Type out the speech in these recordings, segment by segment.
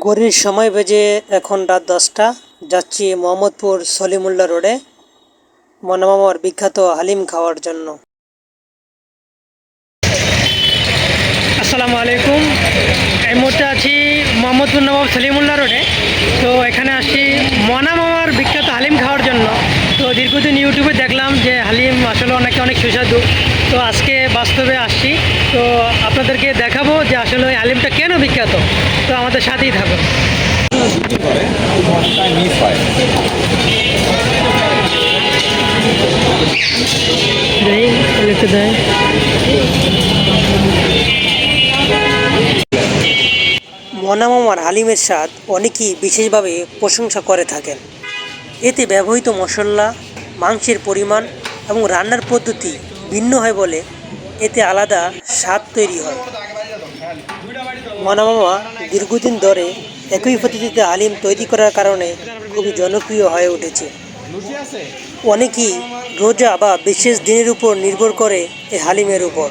ঘড়ির সময় বেজে এখন রাত 10টা। যাচ্ছি মোহাম্মদপুর সলিমুল্লাহ রোডে মনামামার বিখ্যাত হালিম খাওয়ার জন্য। আসসালামু আলাইকুম। এই মুহূর্তে আছি মোহাম্মদপুর নবাব সলিমুল্লাহ রোডে। তো এখানে আসছি মনামামার বিখ্যাত হালিম খাওয়ার জন্য। তো দীর্ঘদিন ইউটিউবে দেখলাম যে হালিম আসলে অনেক সুস্বাদু। তো আজকে বাস্তবে আসছি, তো আপনাদেরকে দেখাবো যে আসলে ওই হালিমটা কেন বিখ্যাত। তো আমাদের সাথেই থাকুন। মনামামার হালিমের স্বাদ অনেকেই বিশেষভাবে প্রশংসা করে থাকেন। এতে ব্যবহৃত মশলা, মাংসের পরিমাণ এবং রান্নার পদ্ধতি ভিন্ন হয় বলে এতে আলাদা স্বাদ তৈরি হয়। মনামামা দীর্ঘদিন ধরে একই পদ্ধতিতে হালিম তৈরি করার কারণে খুবই জনপ্রিয় হয়ে উঠেছে। অনেকেই রোজা বা বিশেষ দিনের উপর নির্ভর করে এই হালিমের উপর।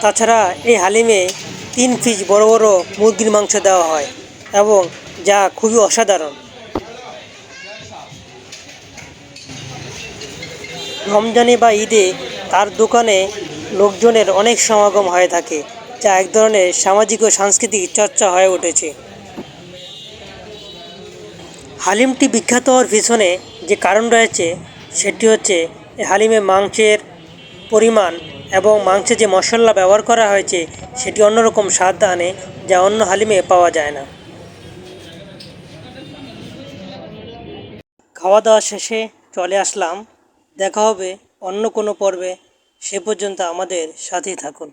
তাছাড়া এই হালিমে 3 পিস বড় বড় মুরগির মাংস দেওয়া হয় এবং যা খুবই অসাধারণ। রমজানে বা ঈদে তার দোকানে লোকজনের অনেক সমাগম হয়ে থাকে, যা এক ধরনের সামাজিক ও সাংস্কৃতিক চর্চা হয়ে উঠেছে। হালিমটি বিখ্যাত হওয়ার পিছনে যে কারণ রয়েছে সেটি হচ্ছে হালিমে মাংসের পরিমাণ এবং মাংসে যে মশলা ব্যবহার করা হয়েছে সেটি অন্যরকম স্বাদ আনে, যা অন্য হালিমে পাওয়া যায় না। খাওয়া দাওয়া শেষে চলে আসলাম। দেখা হবে অন্য কোনো পর্বে। সে পর্যন্ত আমাদের সাথেই থাকুন।